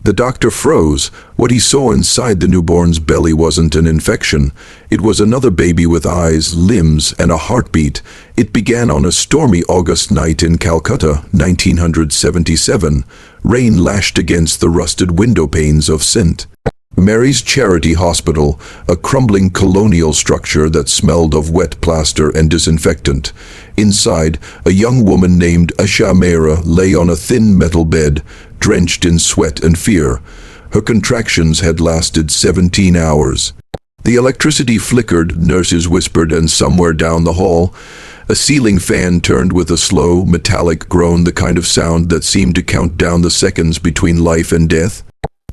The doctor froze. What he saw inside the newborn's belly wasn't an infection. It was another baby with eyes, limbs, and a heartbeat. It began on a stormy August night in Calcutta, 1977. Rain lashed against the rusted window panes of St. Mary's Charity Hospital, a crumbling colonial structure that smelled of wet plaster and disinfectant. Inside, a young woman named Asha Mehra lay on a thin metal bed, drenched in sweat and fear. Her contractions had lasted 17 hours. The electricity flickered, nurses whispered, and somewhere down the hall, a ceiling fan turned with a slow, metallic groan, the kind of sound that seemed to count down the seconds between life and death.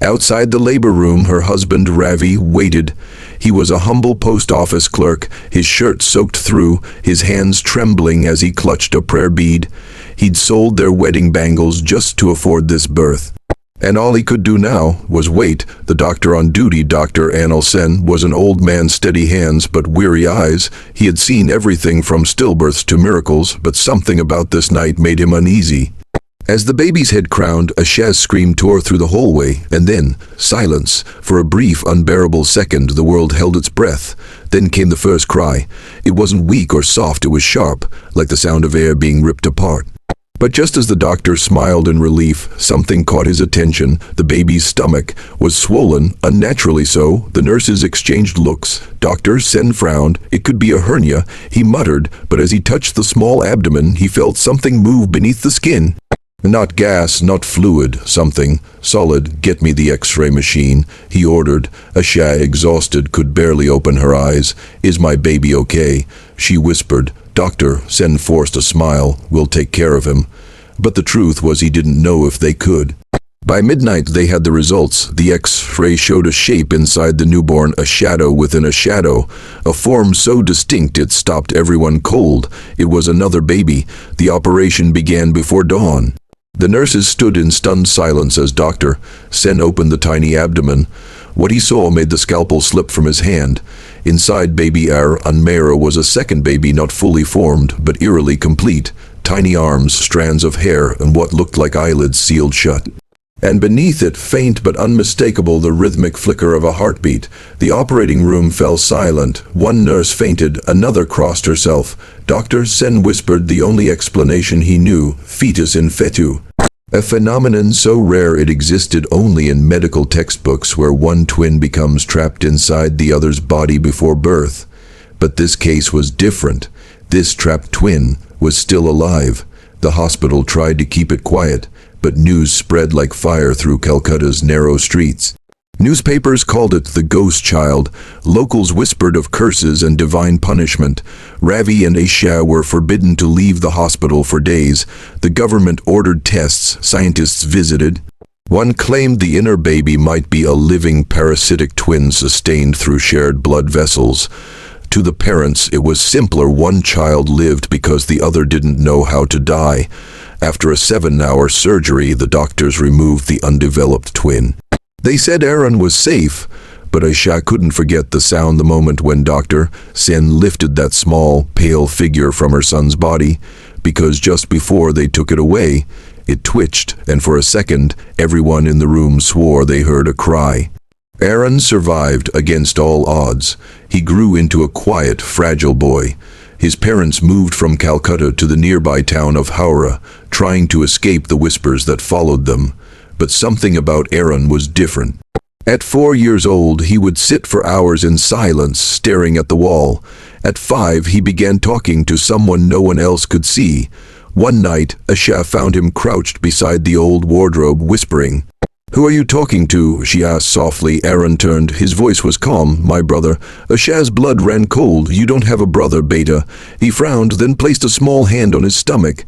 Outside the labor room, her husband, Ravi, waited. He was a humble post office clerk, his shirt soaked through, his hands trembling as he clutched a prayer bead. He'd sold their wedding bangles just to afford this birth. And all he could do now was wait. The doctor on duty, Dr. Anil Sen, was an old man, steady hands but weary eyes. He had seen everything from stillbirths to miracles, but something about this night made him uneasy. As the baby's head crowned, a Shaz scream tore through the hallway, and then silence. For a brief, unbearable second, the world held its breath. Then came the first cry. It wasn't weak or soft, it was sharp, like the sound of air being ripped apart. But just as the doctor smiled in relief, something caught his attention. The baby's stomach was swollen, unnaturally so. The nurses exchanged looks. Dr. Sen frowned. It could be a hernia, he muttered, but as he touched the small abdomen, he felt something move beneath the skin. Not gas, not fluid, something solid. Get me the X-ray machine, he ordered. Asha, exhausted, could barely open her eyes. Is my baby okay? She whispered. Doctor, Sen forced a smile. We'll take care of him. But the truth was he didn't know if they could. By midnight they had the results. The X-ray showed a shape inside the newborn, a shadow within a shadow, a form so distinct it stopped everyone cold. It was another baby. The operation began before dawn. The nurses stood in stunned silence as Dr. Sen opened the tiny abdomen. What he saw made the scalpel slip from his hand. Inside baby Mehra was a second baby, not fully formed, but eerily complete. Tiny arms, strands of hair, and what looked like eyelids sealed shut. And beneath it, faint but unmistakable, the rhythmic flicker of a heartbeat. The operating room fell silent. One nurse fainted, another crossed herself. Dr. Sen whispered the only explanation he knew: fetus in fetu. A phenomenon so rare it existed only in medical textbooks, where one twin becomes trapped inside the other's body before birth. But this case was different. This trapped twin was still alive. The hospital tried to keep it quiet, but news spread like fire through Calcutta's narrow streets. Newspapers called it the ghost child. Locals whispered of curses and divine punishment. Ravi and Asha were forbidden to leave the hospital for days. The government ordered tests. Scientists visited. One claimed the inner baby might be a living parasitic twin sustained through shared blood vessels. To the parents, it was simpler. One child lived because the other didn't know how to die. After a 7-hour surgery, the doctors removed the undeveloped twin. They said Aaron was safe, but Asha couldn't forget the sound the moment when Dr. Sen lifted that small, pale figure from her son's body, because just before they took it away, it twitched, and for a second, everyone in the room swore they heard a cry. Aaron survived against all odds. He grew into a quiet, fragile boy. His parents moved from Calcutta to the nearby town of Howrah, trying to escape the whispers that followed them. But something about Aaron was different. At 4 years old, he would sit for hours in silence, staring at the wall. At 5, he began talking to someone no one else could see. One night, Asha found him crouched beside the old wardrobe, whispering. "Who are you talking to?" she asked softly. Aaron turned. His voice was calm. "My brother." Asha's blood ran cold. "You don't have a brother, Beta." He frowned, then placed a small hand on his stomach.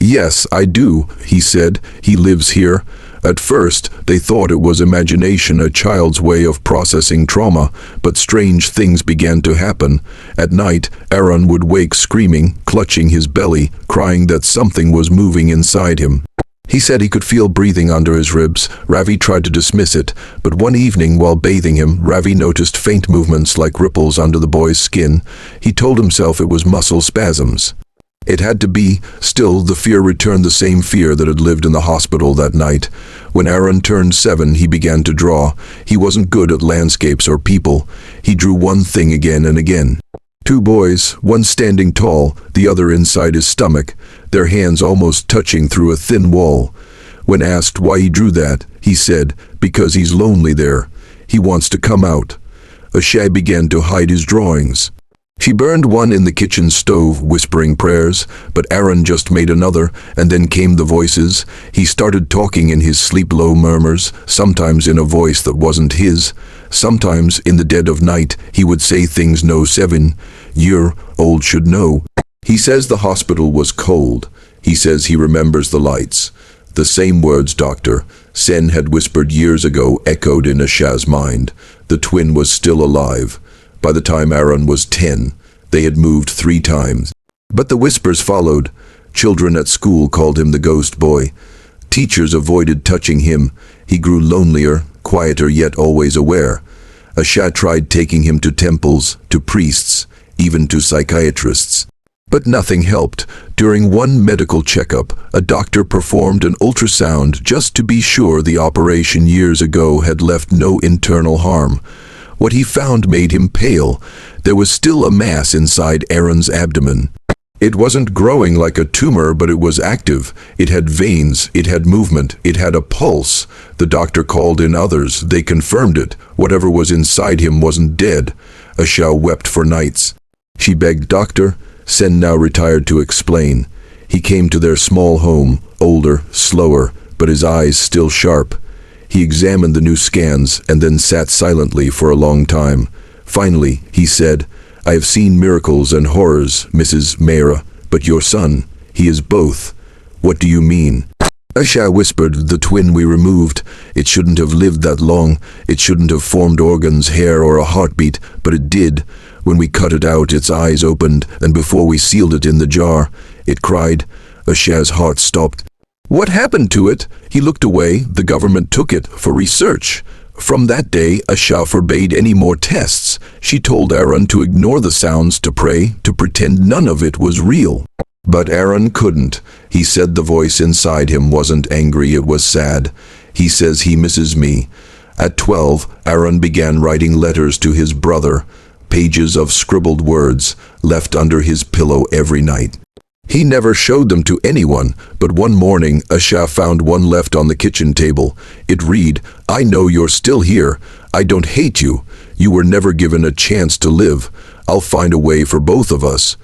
"Yes, I do," he said. "He lives here." At first, they thought it was imagination, a child's way of processing trauma, but strange things began to happen. At night, Aaron would wake screaming, clutching his belly, crying that something was moving inside him. He said he could feel breathing under his ribs. Ravi tried to dismiss it, but one evening while bathing him, Ravi noticed faint movements like ripples under the boy's skin. He told himself it was muscle spasms. It had to be. Still, the fear returned, the same fear that had lived in the hospital that night. When Aaron turned 7, he began to draw. He wasn't good at landscapes or people. He drew one thing again and again. Two boys, one standing tall, the other inside his stomach, their hands almost touching through a thin wall. When asked why he drew that, he said, "Because he's lonely there. He wants to come out." Ashay began to hide his drawings. She burned one in the kitchen stove, whispering prayers, but Aaron just made another, and then came the voices. He started talking in his sleep-low murmurs, sometimes in a voice that wasn't his. Sometimes, in the dead of night, he would say things no 7-year-old should know. He says the hospital was cold. He says he remembers the lights. The same words Dr. Sen had whispered years ago echoed in Ashay's mind. The twin was still alive. By the time Aaron was 10, they had moved 3 times. But the whispers followed. Children at school called him the ghost boy. Teachers avoided touching him. He grew lonelier, quieter yet always aware. Ashay tried taking him to temples, to priests, even to psychiatrists. But nothing helped. During one medical checkup, a doctor performed an ultrasound just to be sure the operation years ago had left no internal harm. What he found made him pale. There was still a mass inside Aaron's abdomen. It wasn't growing like a tumor, but it was active. It had veins, it had movement, it had a pulse. The doctor called in others. They confirmed it. Whatever was inside him wasn't dead. Ashay wept for nights. She begged Dr. Sen, now retired, to explain. He came to their small home, older, slower, but his eyes still sharp. He examined the new scans and then sat silently for a long time. Finally, he said, "I have seen miracles and horrors, Mrs. Mayra, but your son, he is both. What do you mean?" Ashay whispered, "The twin we removed. It shouldn't have lived that long. It shouldn't have formed organs, hair, or a heartbeat, but it did. When we cut it out, its eyes opened, and before we sealed it in the jar, it cried." Ashay's heart stopped. "What happened to it?" He looked away. "The government took it for research." From that day, Ashay forbade any more tests. She told Aaron to ignore the sounds, to pray, to pretend none of it was real. But Aaron couldn't. He said the voice inside him wasn't angry, it was sad. He says he misses me. At 12, Aaron began writing letters to his brother, pages of scribbled words left under his pillow every night. He never showed them to anyone, but one morning Ashay found one left on the kitchen table. It read, "I know you're still here. I don't hate you. You were never given a chance to live. I'll find a way for both of us."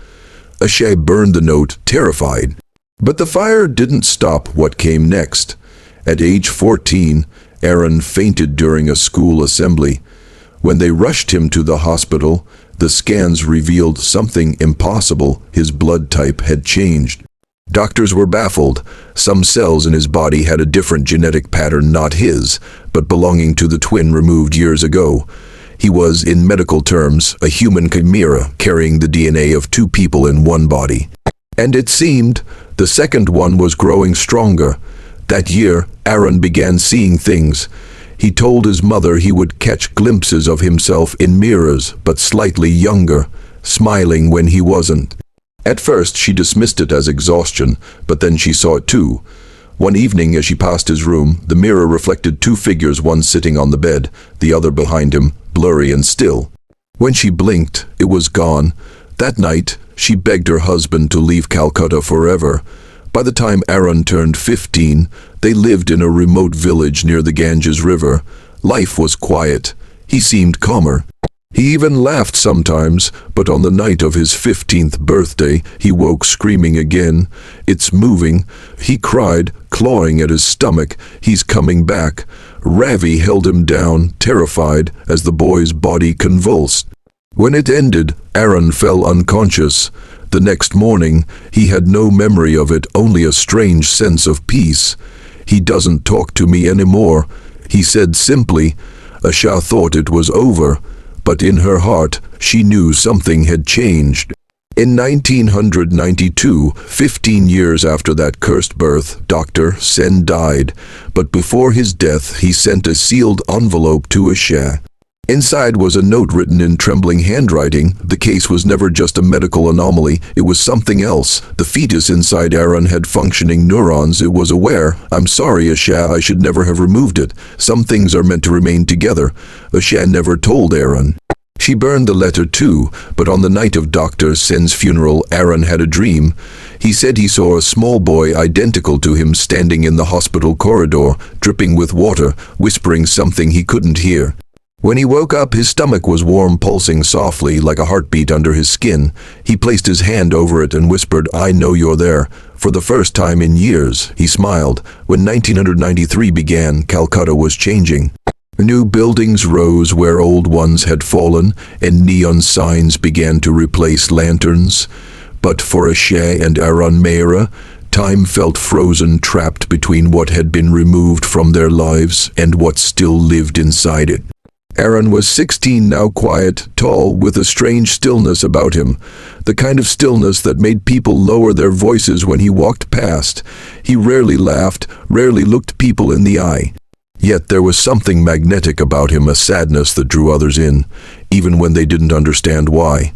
Ashay burned the note, terrified. But the fire didn't stop what came next. At age 14, Aaron fainted during a school assembly. When they rushed him to the hospital, the scans revealed something impossible. His blood type had changed. Doctors were baffled. Some cells in his body had a different genetic pattern, not his, but belonging to the twin removed years ago. He was, in medical terms, a human chimera carrying the DNA of 2 people in one body. And it seemed the second one was growing stronger. That year, Aaron began seeing things. He told his mother he would catch glimpses of himself in mirrors, but slightly younger, smiling when he wasn't. At first, she dismissed it as exhaustion, but then she saw it too. One evening, as she passed his room, the mirror reflected 2 figures, one sitting on the bed, the other behind him, blurry and still. When she blinked, it was gone. That night, she begged her husband to leave Calcutta forever. By the time Aaron turned 15, they lived in a remote village near the Ganges River. Life was quiet. He seemed calmer. He even laughed sometimes, but on the night of his 15th birthday, he woke screaming again. "It's moving." He cried, clawing at his stomach. "He's coming back." Ravi held him down, terrified, as the boy's body convulsed. When it ended, Aaron fell unconscious. The next morning, he had no memory of it, only a strange sense of peace. "He doesn't talk to me anymore," he said simply. Ashay thought it was over, but in her heart, she knew something had changed. In 1992, 15 years after that cursed birth, Dr. Sen died, but before his death, he sent a sealed envelope to Ashay. Inside was a note written in trembling handwriting. The case was never just a medical anomaly, it was something else. The fetus inside Aaron had functioning neurons. It was aware. "I'm sorry, Asha, I should never have removed it. Some things are meant to remain together." Asha never told Aaron. She burned the letter too, but on the night of Dr. Sen's funeral, Aaron had a dream. He said he saw a small boy identical to him standing in the hospital corridor, dripping with water, whispering something he couldn't hear. When he woke up, his stomach was warm, pulsing softly like a heartbeat under his skin. He placed his hand over it and whispered, "I know you're there." For the first time in years, he smiled. When 1993 began, Calcutta was changing. New buildings rose where old ones had fallen, and neon signs began to replace lanterns. But for Asha and Aaron Meira, time felt frozen, trapped between what had been removed from their lives and what still lived inside it. Aaron was 16 now, quiet, tall, with a strange stillness about him, the kind of stillness that made people lower their voices when he walked past. He rarely laughed, rarely looked people in the eye. Yet there was something magnetic about him, a sadness that drew others in, even when they didn't understand why.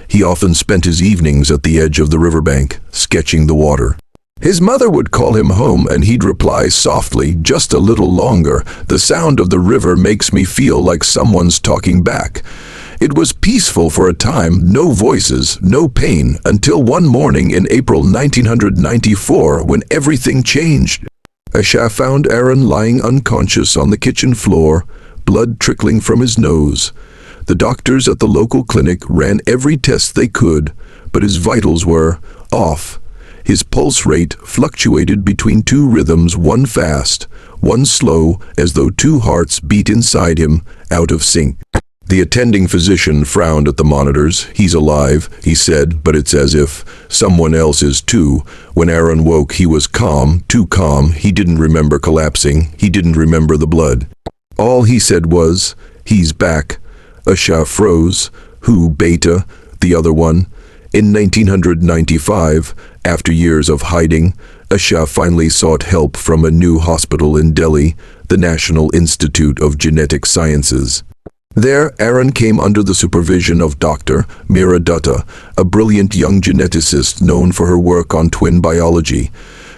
He often spent his evenings at the edge of the riverbank, sketching the water. His mother would call him home and he'd reply softly, "Just a little longer. The sound of the river makes me feel like someone's talking back." It was peaceful for a time, no voices, no pain, until one morning in April 1994 when everything changed. Asha found Aaron lying unconscious on the kitchen floor, blood trickling from his nose. The doctors at the local clinic ran every test they could, but his vitals were off. His pulse rate fluctuated between two rhythms, one fast, one slow, as though two hearts beat inside him, out of sync. The attending physician frowned at the monitors. "He's alive," he said, "but it's as if someone else is too." When Aaron woke, he was calm, too calm. He didn't remember collapsing. He didn't remember the blood. All he said was, "He's back." Asha froze. "Who, Beta?" "The other one." In 1995, after years of hiding, Asha finally sought help from a new hospital in Delhi, the National Institute of Genetic Sciences. There, Aaron came under the supervision of Dr. Meira Dutta, a brilliant young geneticist known for her work on twin biology.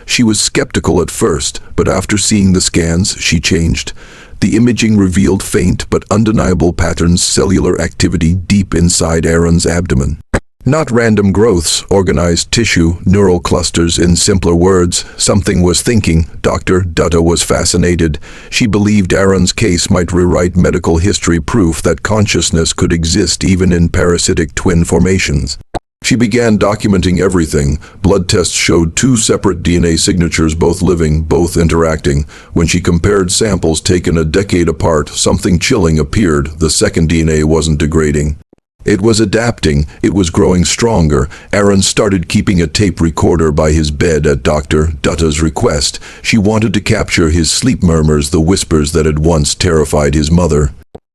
She was skeptical at first, but after seeing the scans, she changed. The imaging revealed faint but undeniable patterns, cellular activity deep inside Aaron's abdomen. Not random growths, organized tissue, neural clusters. In simpler words, something was thinking. Dr. Dutta was fascinated. She believed Aaron's case might rewrite medical history, proof that consciousness could exist even in parasitic twin formations. She began documenting everything. Blood tests showed two separate DNA signatures, both living, both interacting. When she compared samples taken a decade apart, something chilling appeared. The second DNA wasn't degrading. It was adapting. It was growing stronger. Aaron started keeping a tape recorder by his bed at Dr. Dutta's request. She wanted to capture his sleep murmurs, the whispers that had once terrified his mother.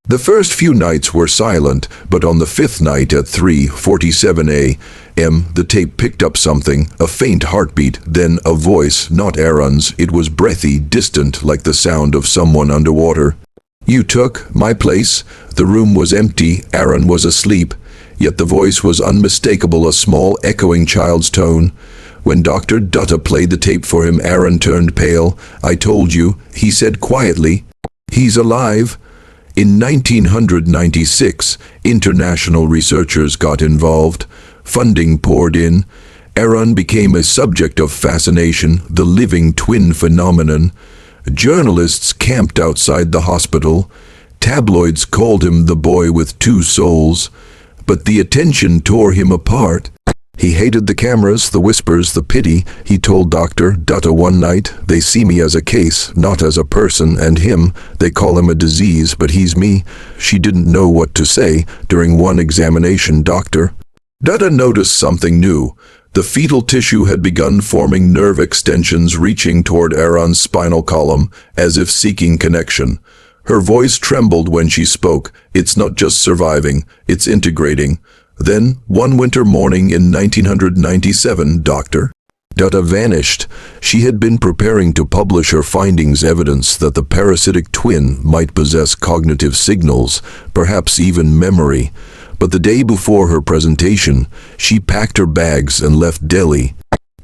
The first few nights were silent, but on the fifth night at 3:47 a.m., the tape picked up something, a faint heartbeat, then a voice, not Aaron's. It was breathy, distant, like the sound of someone underwater. "You took my place." The room was empty. Aaron was asleep. Yet the voice was unmistakable, a small, echoing child's tone. When Dr. Dutta played the tape for him, Aaron turned pale. "I told you," he said quietly. "He's alive." In 1996, international researchers got involved. Funding poured in. Aaron became a subject of fascination, the living twin phenomenon. Journalists camped outside the hospital. Tabloids called him the boy with two souls. But the attention tore him apart. He hated the cameras, the whispers, the pity. He told Dr. Dutta one night, "They see me as a case, not as a person, and him. They call him a disease, but he's me." She didn't know what to say. During one examination, Dr. Dutta noticed something new. The fetal tissue had begun forming nerve extensions reaching toward Aaron's spinal column, as if seeking connection. Her voice trembled when she spoke. "It's not just surviving, it's integrating." Then, one winter morning in 1997, Dr. Dutta vanished. She had been preparing to publish her findings, evidence that the parasitic twin might possess cognitive signals, perhaps even memory. But the day before her presentation, she packed her bags and left Delhi.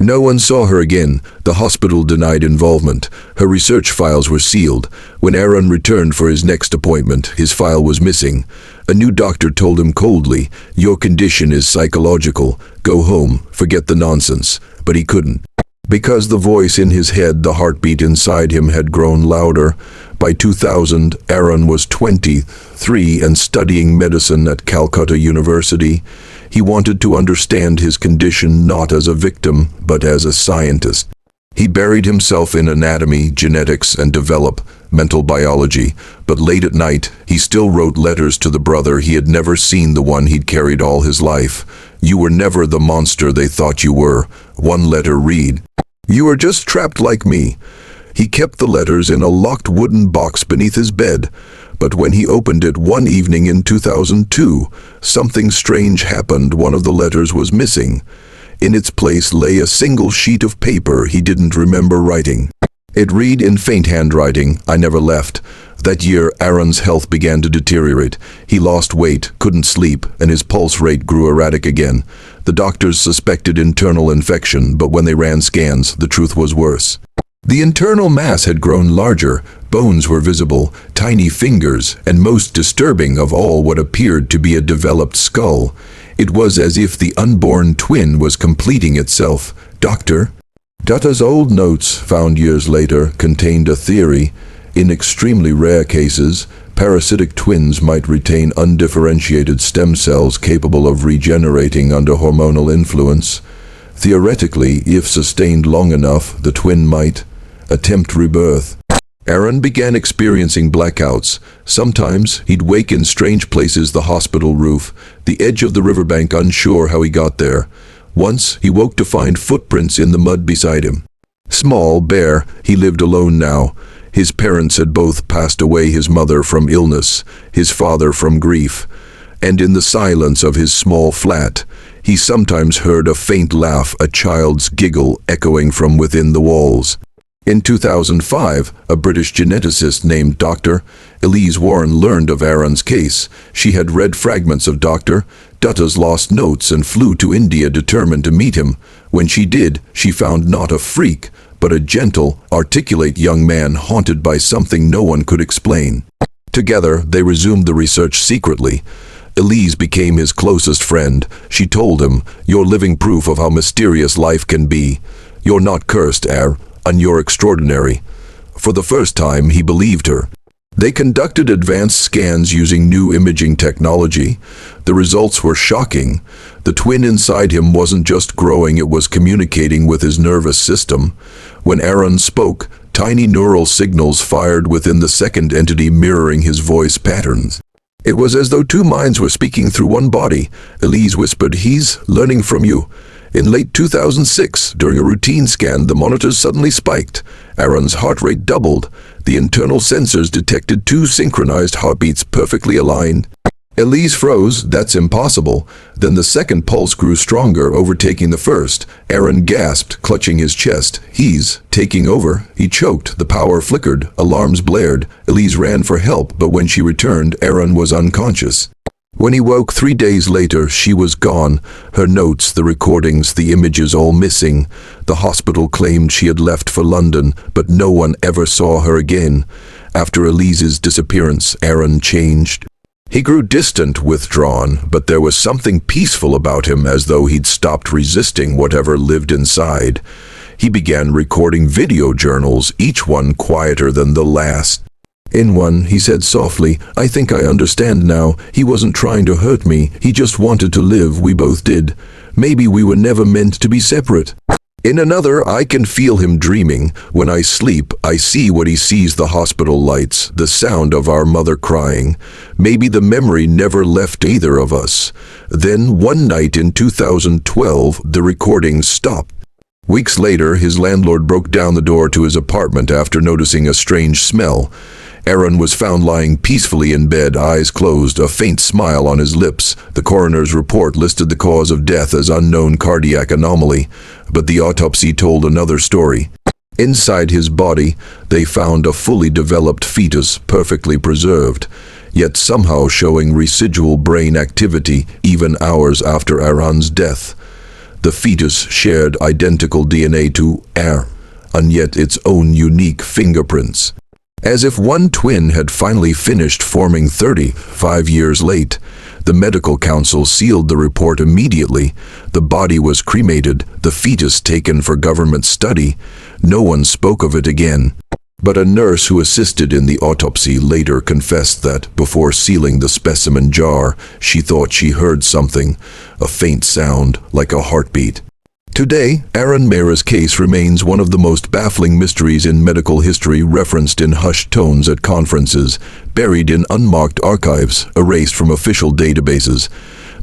No one saw her again. The hospital denied involvement. Her research files were sealed. When Aaron returned for his next appointment, his file was missing. A new doctor told him coldly, "Your condition is psychological. Go home. Forget the nonsense." But he couldn't. Because the voice in his head, the heartbeat inside him, had grown louder. By 2000, Aaron was 23 and studying medicine at Calcutta University. He wanted to understand his condition not as a victim, but as a scientist. He buried himself in anatomy, genetics, and developmental biology, but late at night, he still wrote letters to the brother he had never seen, the one he'd carried all his life. "You were never the monster they thought you were." One letter read, "You are just trapped like me." He kept the letters in a locked wooden box beneath his bed. But when he opened it one evening in 2002, something strange happened. One of the letters was missing. In its place lay a single sheet of paper he didn't remember writing. It read in faint handwriting, "I never left." That year, Aaron's health began to deteriorate. He lost weight, couldn't sleep, and his pulse rate grew erratic again. The doctors suspected internal infection, but when they ran scans, the truth was worse. The internal mass had grown larger, bones were visible, tiny fingers, and most disturbing of all, what appeared to be a developed skull. It was as if the unborn twin was completing itself. Dr. Dutta's old notes, found years later, contained a theory. In extremely rare cases, parasitic twins might retain undifferentiated stem cells capable of regenerating under hormonal influence. Theoretically, if sustained long enough, the twin might attempt rebirth. Aaron began experiencing blackouts. Sometimes he'd wake in strange places: the hospital roof, the edge of the riverbank, unsure how he got there. Once he woke to find footprints in the mud beside him. Small, bare, he lived alone now. His parents had both passed away, his mother from illness, his father from grief. And in the silence of his small flat, he sometimes heard a faint laugh, a child's giggle echoing from within the walls. In 2005, a British geneticist named Dr. Elise Warren learned of Aaron's case. She had read fragments of Dr. Dutta's lost notes and flew to India determined to meet him. When she did, she found not a freak, but a gentle, articulate young man haunted by something no one could explain. Together, they resumed the research secretly. Elise became his closest friend. She told him, "You're living proof of how mysterious life can be. You're not cursed, and you're extraordinary." For the first time, he believed her. They conducted advanced scans using new imaging technology. The results were shocking. The twin inside him wasn't just growing, it was communicating with his nervous system. When Aaron spoke, tiny neural signals fired within the second entity, mirroring his voice patterns. It was as though two minds were speaking through one body. Elise whispered, "He's learning from you." In late 2006, during a routine scan, the monitors suddenly spiked. Aaron's heart rate doubled. The internal sensors detected two synchronized heartbeats perfectly aligned. Elise froze. "That's impossible." Then the second pulse grew stronger, overtaking the first. Aaron gasped, clutching his chest. "He's taking over." He choked. The power flickered. Alarms blared. Elise ran for help, but when she returned, Aaron was unconscious. When he woke 3 days later, she was gone. Her notes, the recordings, the images, all missing. The hospital claimed she had left for London, but no one ever saw her again. After Elise's disappearance, Aaron changed. He grew distant, withdrawn, but there was something peaceful about him, as though he'd stopped resisting whatever lived inside. He began recording video journals, each one quieter than the last. In one, he said softly, "I think I understand now. He wasn't trying to hurt me. He just wanted to live. We both did. Maybe we were never meant to be separate." In another, "I can feel him dreaming. When I sleep, I see what he sees: the hospital lights, the sound of our mother crying. Maybe the memory never left either of us." Then, one night in 2012, the recording stopped. Weeks later, his landlord broke down the door to his apartment after noticing a strange smell. Aaron was found lying peacefully in bed, eyes closed, a faint smile on his lips. The coroner's report listed the cause of death as unknown cardiac anomaly. But the autopsy told another story. Inside his body, they found a fully developed fetus perfectly preserved, yet somehow showing residual brain activity even hours after Aaron's death. The fetus shared identical DNA to Aaron, and yet its own unique fingerprints. As if one twin had finally finished forming 35 years late, the medical council sealed the report immediately. The body was cremated, the fetus taken for government study. No one spoke of it again. But a nurse who assisted in the autopsy later confessed that, before sealing the specimen jar, she thought she heard something, a faint sound like a heartbeat. Today, Aaron Mehra's case remains one of the most baffling mysteries in medical history, referenced in hushed tones at conferences, buried in unmarked archives, erased from official databases.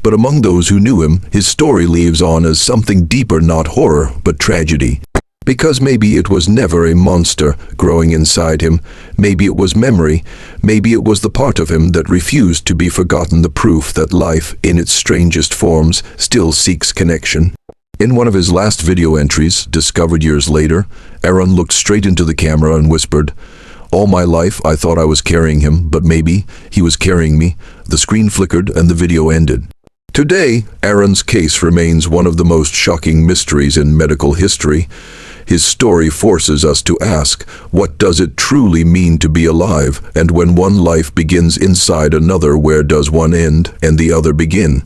But among those who knew him, his story lives on as something deeper, not horror, but tragedy. Because maybe it was never a monster growing inside him, maybe it was memory, maybe it was the part of him that refused to be forgotten, the proof that life, in its strangest forms, still seeks connection. In one of his last video entries, discovered years later, Aaron looked straight into the camera and whispered, "All my life I thought I was carrying him, but maybe he was carrying me." The screen flickered and the video ended. Today, Aaron's case remains one of the most shocking mysteries in medical history. His story forces us to ask, what does it truly mean to be alive? And when one life begins inside another, where does one end and the other begin?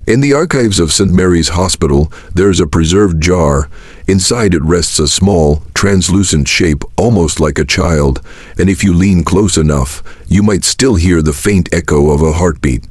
In the archives of St. Mary's Hospital, there is a preserved jar. Inside it rests a small, translucent shape, almost like a child, and if you lean close enough, you might still hear the faint echo of a heartbeat.